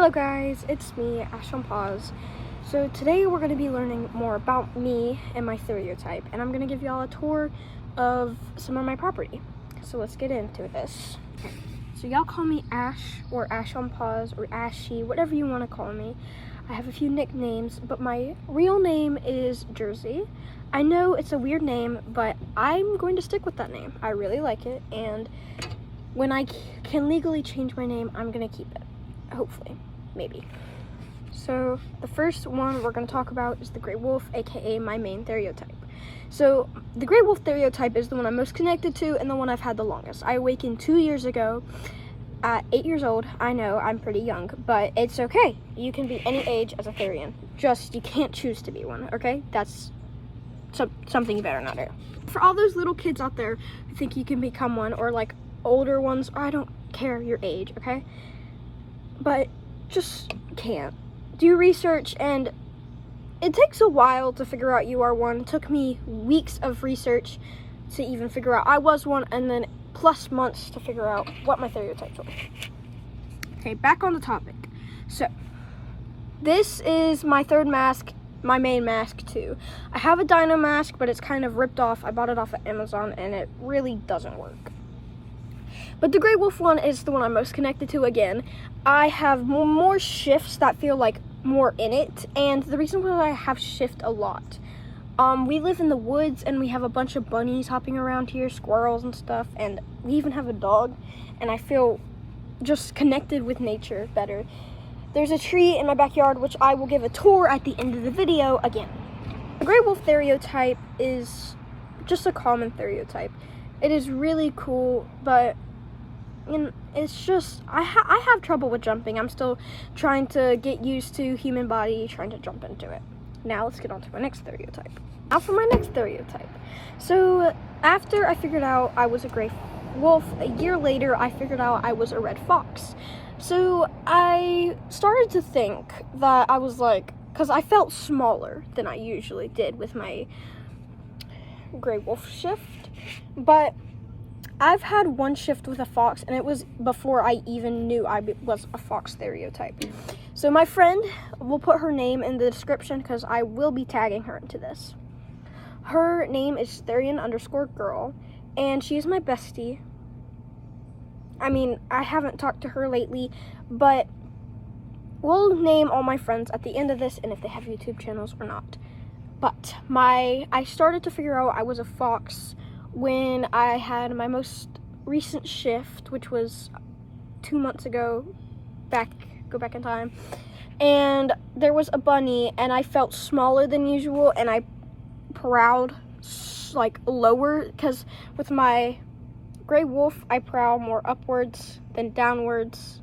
Hello guys, it's me, Ash.On.Paws. So today we're going to be learning more about me and my stereotype, and I'm going to give y'all a tour of some of my property. So let's get into this. So y'all call me Ash, or Ash.On.Paws, or Ashy, whatever you want to call me. I have a few nicknames, but my real name is Jersey. I know it's a weird name, but I'm going to stick with that name. I really like it, and when I can legally change my name, I'm going to keep it. Hopefully, maybe. So the first one we're going to talk about is the gray wolf, aka my main stereotype. So the gray wolf stereotype is the one I'm most connected to and the one I've had the longest. I awakened 2 years ago at 8 years old. I know I'm pretty young, but it's okay. You can be any age as a Therian. Just you can't choose to be one, okay? That's something you better not do. For all those little kids out there who think you can become one, or like older ones, I don't care your age, okay? But just can't. Do research, and it takes a while to figure out you are one. It took me weeks of research to even figure out I was one, and then plus months to figure out what my stereotypes were. Okay, back on the topic. So, this is my third mask, my main mask too. I have a dino mask, but it's kind of ripped off. I bought it off of Amazon, and it really doesn't work. But the gray wolf one is the one I'm most connected to again. I have more shifts that feel like more in it, and the reason why I have shift a lot. We live in the woods, and we have a bunch of bunnies hopping around here, squirrels and stuff, and we even have a dog, and I feel just connected with nature better. There's a tree in my backyard, which I will give a tour at the end of the video again. The gray wolf stereotype is just a common stereotype. It is really cool, but it's just, I have trouble with jumping. I'm still trying to get used to human body, trying to jump into it. Now let's get on to my next stereotype. Now for my next stereotype. So after I figured out I was a gray wolf, a year later I figured out I was a red fox. So I started to think that I was like, because I felt smaller than I usually did with my gray wolf shift, but I've had one shift with a fox, and it was before I even knew I was a fox stereotype. So my friend, will put her name in the description because I will be tagging her into this. Her name is Therian_girl, and she's my bestie. I mean, I haven't talked to her lately, but we'll name all my friends at the end of this, and if they have YouTube channels or not. But I started to figure out I was a fox when I had my most recent shift, which was 2 months ago, go back in time, and there was a bunny, and I felt smaller than usual, and I prowled like lower, because with my gray wolf, I prowl more upwards than downwards.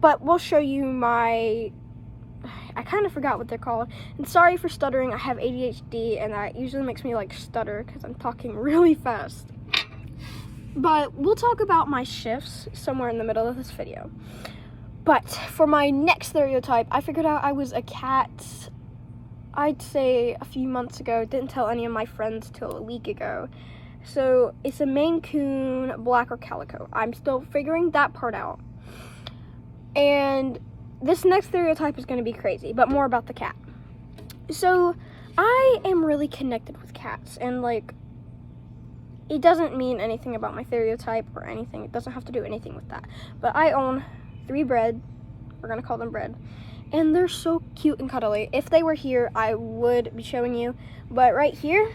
But we'll show you I kind of forgot what they're called. And sorry for stuttering, I have ADHD, and that usually makes me like stutter because I'm talking really fast. But we'll talk about my shifts somewhere in the middle of this video. But for my next stereotype, I figured out I was a cat, I'd say a few months ago. Didn't tell any of my friends till a week ago. So it's a Maine Coon, black or calico. I'm still figuring that part out. And this next stereotype is going to be crazy, but more about the cat. So I am really connected with cats, and like, it doesn't mean anything about my stereotype or anything. It doesn't have to do anything with that. But I own 3 bread. We're going to call them bread. And they're so cute and cuddly. If they were here, I would be showing you. But right here,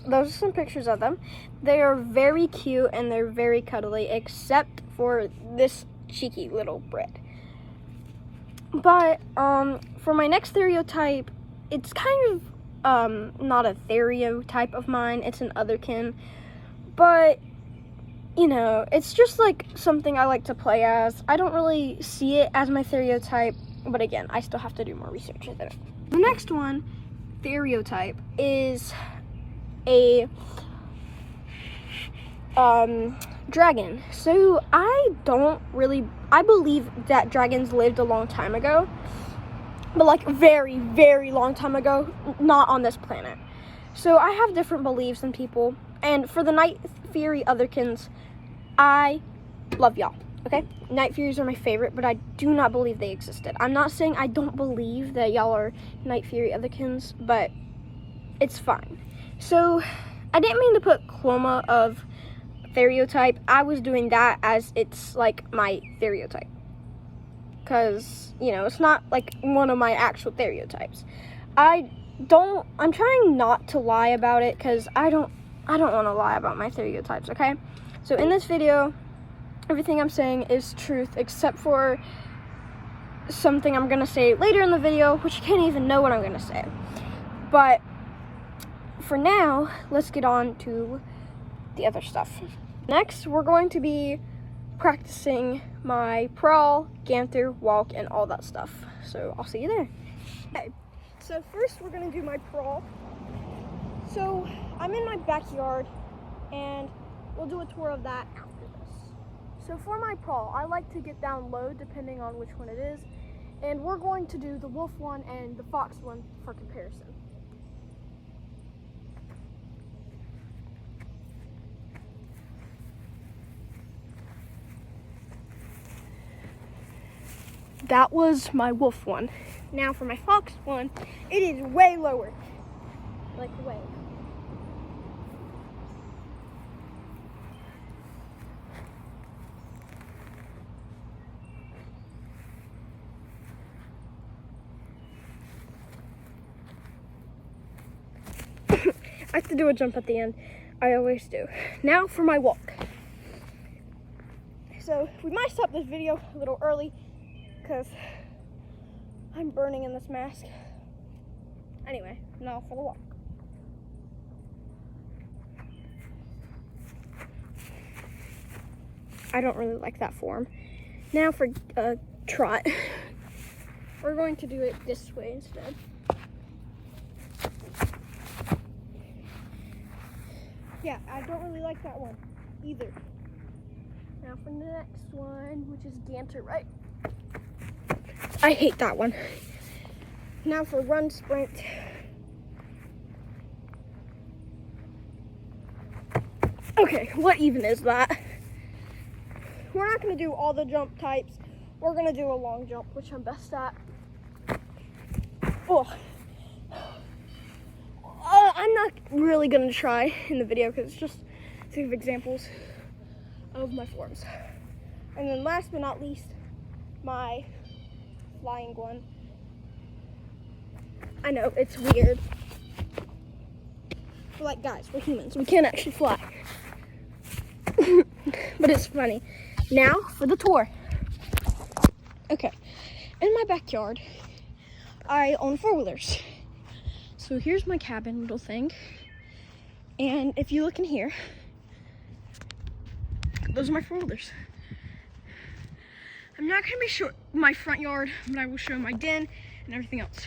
those are some pictures of them. They are very cute and they're very cuddly, except for this cheeky little bread. But for my next stereotype, it's kind of not a stereotype of mine, it's an otherkin, but you know, it's just like something I like to play as. I don't really see it as my stereotype, but again, I still have to do more research with it. The next one, stereotype, is a dragon. So I believe that dragons lived a long time ago, but like very, very long time ago, not on this planet. So I have different beliefs than people, and for the Night Fury Otherkins, I love y'all, Okay, Night Furies are my favorite, but I do not believe they existed. I'm not saying I don't believe that y'all are Night Fury others, but it's fine. So, I didn't mean to put chroma of stereotype. I was doing that as it's like my stereotype. Because, you know, it's not like one of my actual stereotypes. I'm trying not to lie about it because I don't want to lie about my stereotypes, okay? So in this video, everything I'm saying is truth except for something I'm going to say later in the video, which you can't even know what I'm going to say. But for now, let's get on to the other stuff. Next, we're going to be practicing my crawl, canter, walk, and all that stuff. So I'll see you there. Okay, so first we're going to do my crawl. So I'm in my backyard, and we'll do a tour of that after this. So for my crawl, I like to get down low depending on which one it is, and we're going to do the wolf one and the fox one for comparison. That was my wolf one. Now for my fox one, it is way lower. Like way. I have to do a jump at the end. I always do. Now for my walk. So we might stop this video a little early because I'm burning in this mask. Anyway, now for the walk. I don't really like that form. Now for trot. We're going to do it this way instead. Yeah, I don't really like that one either. Now for the next one, which is canter, right? I hate that one. Now for run, sprint. Okay, what even is that? We're not going to do all the jump types. We're going to do a long jump, which I'm best at. Oh. I'm not really going to try in the video because it's just to give examples of my forms. And then last but not least, my flying one. I know, it's weird. But like, guys, we're humans. We can't actually fly. But it's funny. Now for the tour. Okay, in my backyard, I own 4-wheelers. So here's my cabin little thing. And if you look in here, those are my 4-wheelers. I'm not gonna be showing my front yard, but I will show my den and everything else.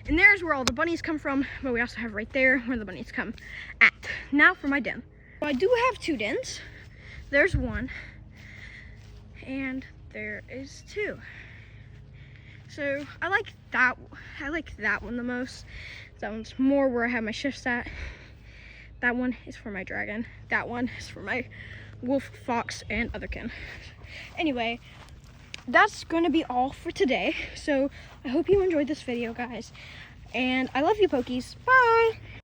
And there's where all the bunnies come from, but we also have right there where the bunnies come at. Now for my den. So I do have 2 dens. There's one, and there is 2. So I like that one the most. That one's more where I have my shifts at. That one is for my dragon. That one is for my wolf, fox, and otherkin. Anyway, that's gonna be all for today. So I hope you enjoyed this video, guys. And I love you, Pokies. Bye!